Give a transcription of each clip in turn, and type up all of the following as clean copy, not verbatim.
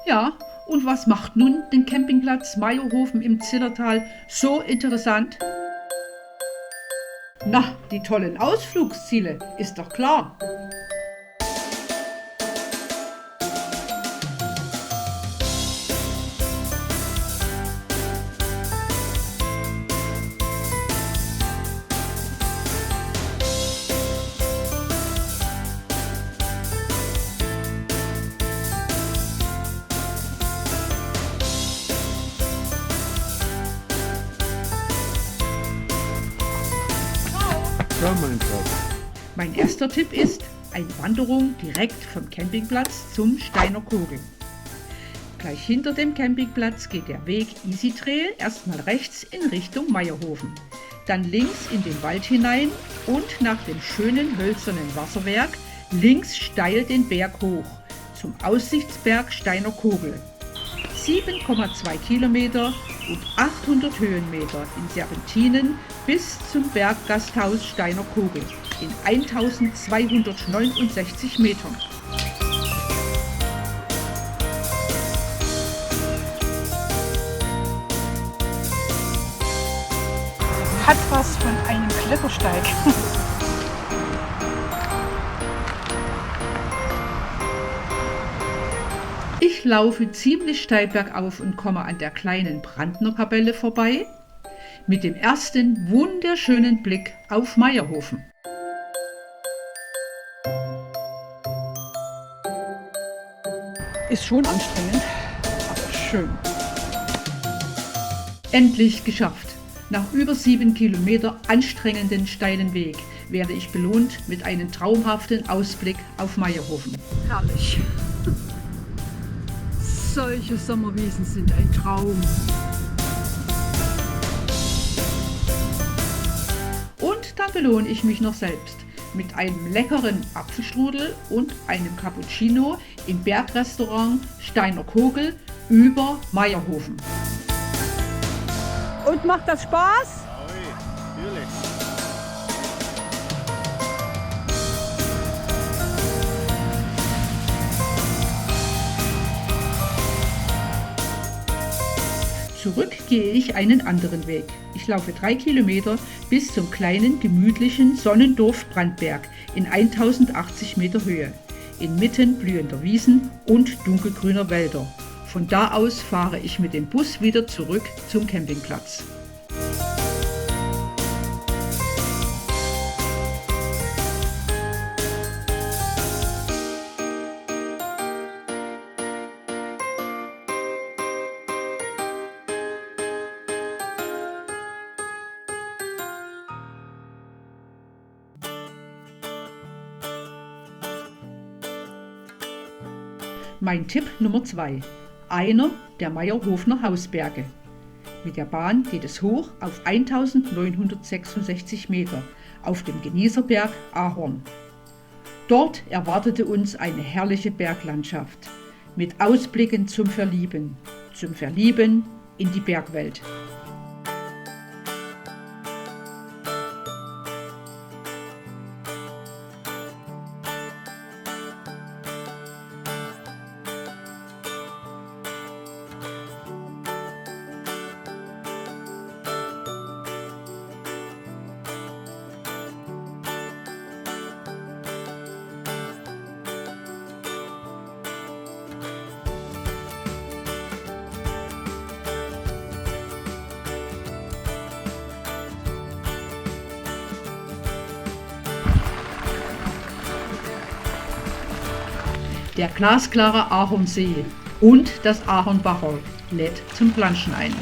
Ja, und was macht nun den Campingplatz Maierhofen im Zillertal so interessant? Na, die tollen Ausflugsziele, ist doch klar. Ja, mein Schatz. Mein erster Tipp ist eine Wanderung direkt vom Campingplatz zum Steiner Kogel. Gleich hinter dem Campingplatz geht der Weg Easy Trail erstmal rechts in Richtung Maierhofen, dann links in den Wald hinein und nach dem schönen hölzernen Wasserwerk links steil den Berg hoch zum Aussichtsberg Steiner Kogel. 7,2 Kilometer und 800 Höhenmeter in Serpentinen bis zum Berggasthaus Steiner Kogel in 1269 Metern. Hat was von einem Klettersteig. Ich laufe ziemlich steil bergauf und komme an der kleinen Brandner Kapelle vorbei, mit dem ersten wunderschönen Blick auf Maierhofen. Ist schon anstrengend, aber schön. Endlich geschafft! Nach über 7 Kilometer anstrengenden steilen Weg werde ich belohnt mit einem traumhaften Ausblick auf Maierhofen. Herrlich. Solche Sommerwiesen sind ein Traum. Und dann belohne ich mich noch selbst mit einem leckeren Apfelstrudel und einem Cappuccino im Bergrestaurant Steiner Kogel über Maierhofen. Und macht das Spaß? Natürlich. Zurück gehe ich einen anderen Weg. Ich laufe 3 Kilometer bis zum kleinen, gemütlichen Sonnendorf Brandberg in 1080 Meter Höhe, inmitten blühender Wiesen und dunkelgrüner Wälder. Von da aus fahre ich mit dem Bus wieder zurück zum Campingplatz. Mein Tipp Nummer 2. Einer der Maierhofener Hausberge. Mit der Bahn geht es hoch auf 1966 Meter auf dem Genießerberg Ahorn. Dort erwartete uns eine herrliche Berglandschaft mit Ausblicken zum Verlieben in die Bergwelt. Der glasklare Ahornsee und das Ahornbacher lädt zum Planschen ein.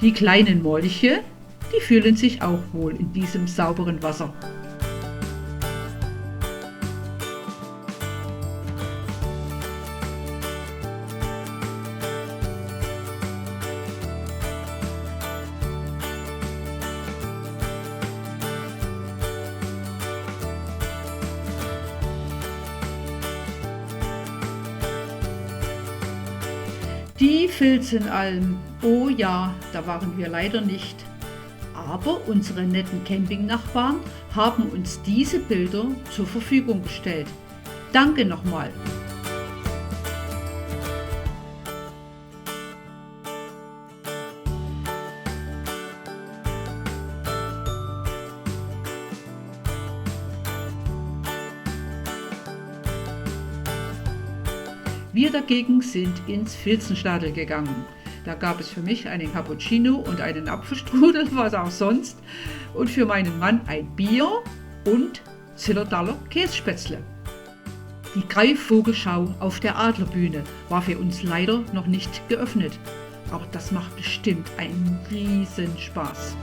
Die kleinen Molche, die fühlen sich auch wohl in diesem sauberen Wasser. Die Vilzenalm, oh ja, da waren wir leider nicht. Aber unsere netten Campingnachbarn haben uns diese Bilder zur Verfügung gestellt. Danke nochmal. Wir dagegen sind ins Vilzenstadel gegangen. Da gab es für mich einen Cappuccino und einen Apfelstrudel, was auch sonst. Und für meinen Mann ein Bier und Zillertaler Kässpätzle. Die Greifvogelschau auf der Adlerbühne war für uns leider noch nicht geöffnet. Aber das macht bestimmt einen Riesenspaß.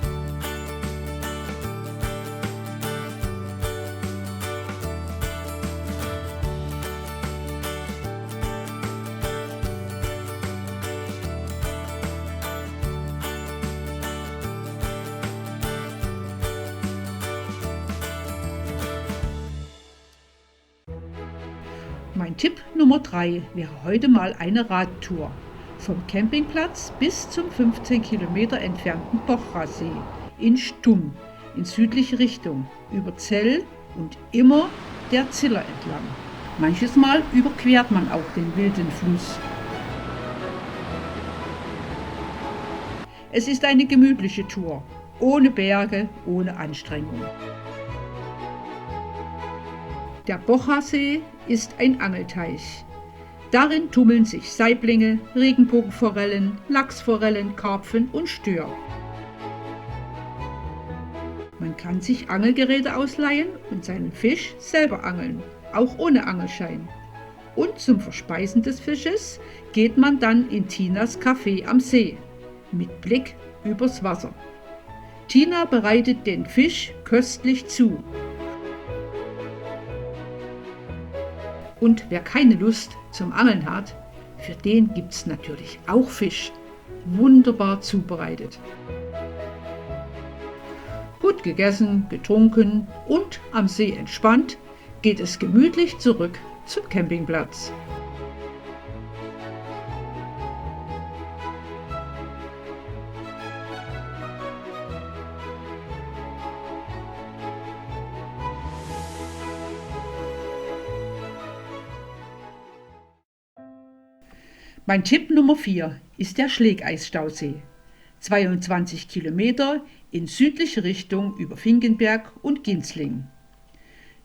Mein Tipp Nummer 3 wäre heute mal eine Radtour. Vom Campingplatz bis zum 15 Kilometer entfernten Bochra-See in Stumm in südliche Richtung, über Zell und immer der Ziller entlang. Manches Mal überquert man auch den wilden Fluss. Es ist eine gemütliche Tour, ohne Berge, ohne Anstrengung. Der Bochra-See ist ein Angelteich. Darin tummeln sich Saiblinge, Regenbogenforellen, Lachsforellen, Karpfen und Stör. Man kann sich Angelgeräte ausleihen und seinen Fisch selber angeln, auch ohne Angelschein. Und zum Verspeisen des Fisches geht man dann in Tinas Café am See, mit Blick übers Wasser. Tina bereitet den Fisch köstlich zu. Und wer keine Lust zum Angeln hat, für den gibt es natürlich auch Fisch. Wunderbar zubereitet. Gut gegessen, getrunken und am See entspannt, geht es gemütlich zurück zum Campingplatz. Mein Tipp Nummer 4 ist der Schlegeisstausee. 22 Kilometer in südliche Richtung über Finkenberg und Ginzling.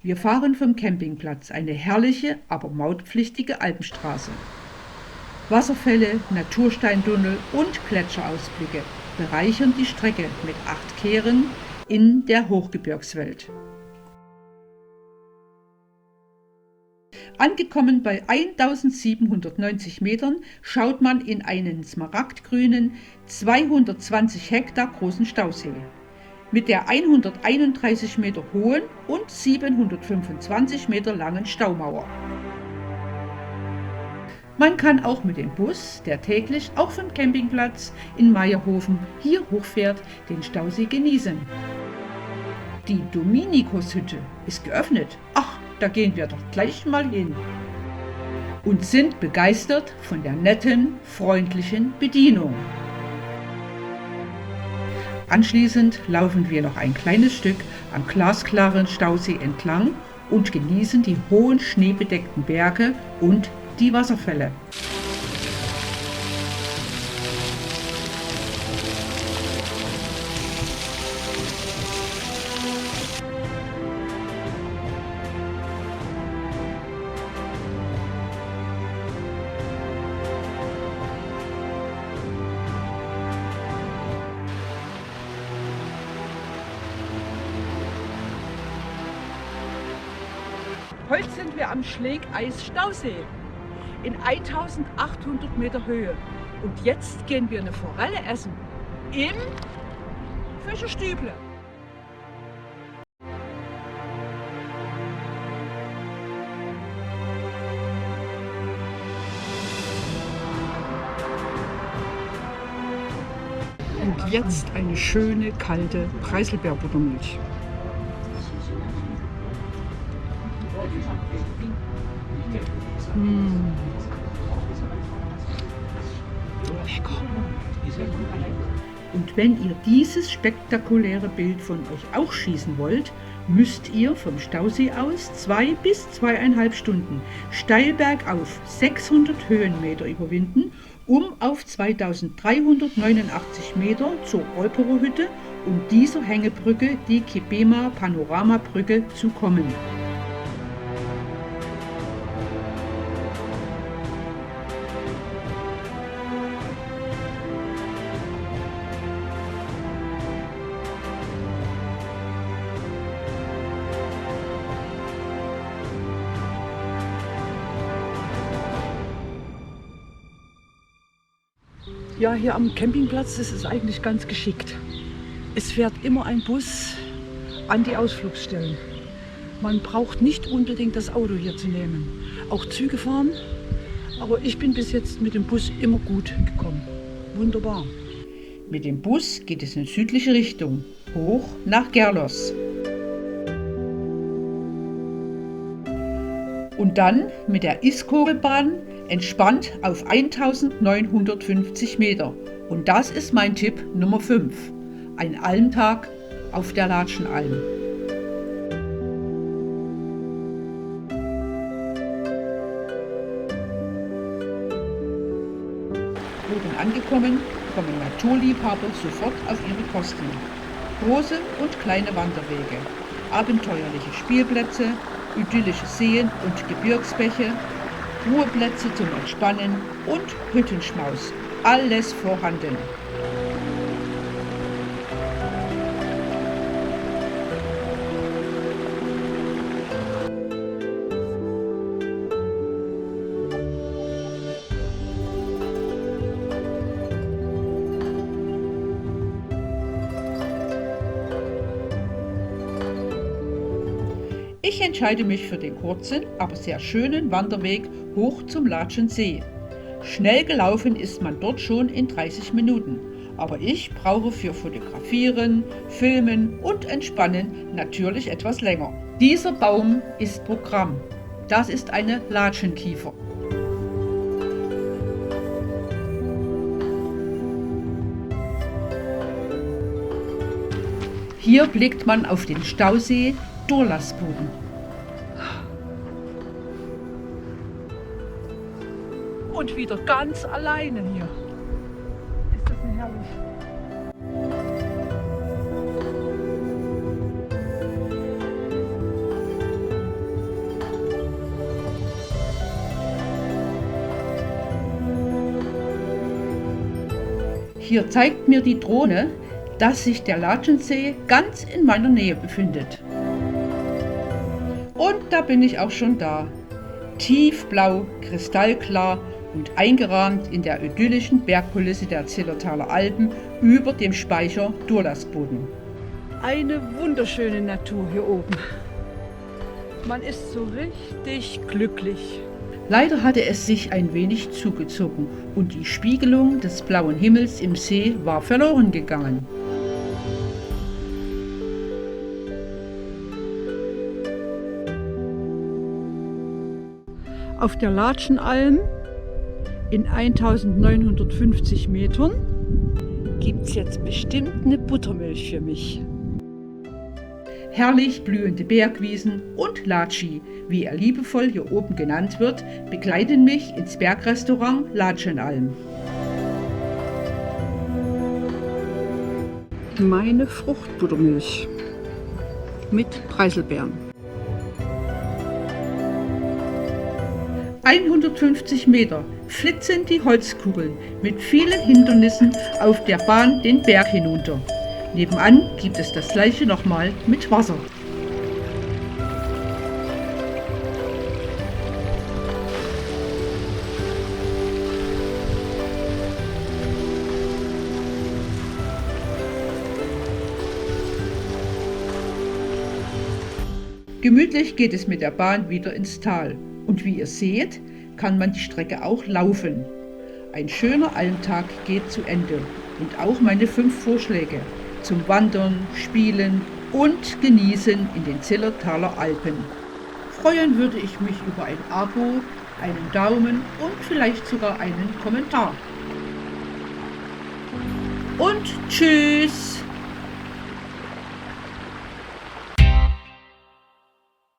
Wir fahren vom Campingplatz eine herrliche, aber mautpflichtige Alpenstraße. Wasserfälle, Natursteintunnel und Gletscherausblicke bereichern die Strecke mit 8 Kehren in der Hochgebirgswelt. Angekommen bei 1790 Metern schaut man in einen smaragdgrünen, 220 Hektar großen Stausee mit der 131 Meter hohen und 725 Meter langen Staumauer. Man kann auch mit dem Bus, der täglich auch vom Campingplatz in Meierhofen hier hochfährt, den Stausee genießen. Die Dominikushütte ist geöffnet. Ach, da gehen wir doch gleich mal hin. Und sind begeistert von der netten, freundlichen Bedienung. Anschließend laufen wir noch ein kleines Stück am glasklaren Stausee entlang und genießen die hohen schneebedeckten Berge und die Wasserfälle. Heute sind wir am Schlegeis-Stausee in 1800 Meter Höhe. Und jetzt gehen wir eine Forelle essen im Fischerstüble. Und jetzt eine schöne, kalte Preiselbeerbuttermilch. Und wenn ihr dieses spektakuläre Bild von euch auch schießen wollt, müsst ihr vom Stausee aus 2 bis 2,5 Stunden steil bergauf 600 Höhenmeter überwinden, um auf 2389 Meter zur Olperow-Hütte und dieser Hängebrücke, die Kibema-Panoramabrücke, zu kommen. Ja, hier am Campingplatz ist es eigentlich ganz geschickt. Es fährt immer ein Bus an die Ausflugsstellen. Man braucht nicht unbedingt das Auto hier zu nehmen. Auch Züge fahren, aber ich bin bis jetzt mit dem Bus immer gut gekommen. Wunderbar. Mit dem Bus geht es in südliche Richtung, hoch nach Gerlos. Und dann mit der Iskorebahn entspannt auf 1950 Meter. Und das ist mein Tipp Nummer 5. Ein Almtag auf der Latschenalm. Oben angekommen, kommen Naturliebhaber sofort auf ihre Kosten. Große und kleine Wanderwege, abenteuerliche Spielplätze, idyllische Seen und Gebirgsbäche, Ruheplätze zum Entspannen und Hüttenschmaus. Alles vorhanden. Ich entscheide mich für den kurzen, aber sehr schönen Wanderweg hoch zum Latschensee. Schnell gelaufen ist man dort schon in 30 Minuten, aber ich brauche für Fotografieren, Filmen und Entspannen natürlich etwas länger. Dieser Baum ist Programm. Das ist eine Latschenkiefer. Hier blickt man auf den Stausee Durlasboden. Und wieder ganz alleine hier. Ist das denn herrlich? Hier zeigt mir die Drohne, dass sich der Latschensee ganz in meiner Nähe befindet. Und da bin ich auch schon da. Tiefblau, kristallklar und eingerahmt in der idyllischen Bergkulisse der Zillertaler Alpen über dem Speicher Durlasboden. Eine wunderschöne Natur hier oben. Man ist so richtig glücklich. Leider hatte es sich ein wenig zugezogen und die Spiegelung des blauen Himmels im See war verloren gegangen. Auf der Latschenalm in 1950 Metern gibt es jetzt bestimmt eine Buttermilch für mich. Herrlich blühende Bergwiesen und Latschi, wie er liebevoll hier oben genannt wird, begleiten mich ins Bergrestaurant Latschenalm. Meine Fruchtbuttermilch mit Preiselbeeren. 150 Meter flitzen die Holzkugeln mit vielen Hindernissen auf der Bahn den Berg hinunter. Nebenan gibt es das gleiche nochmal mit Wasser. Gemütlich geht es mit der Bahn wieder ins Tal. Und wie ihr seht, kann man die Strecke auch laufen. Ein schöner Almtag geht zu Ende und auch meine 5 Vorschläge zum Wandern, Spielen und Genießen in den Zillertaler Alpen. Freuen würde ich mich über ein Abo, einen Daumen und vielleicht sogar einen Kommentar. und tschüss.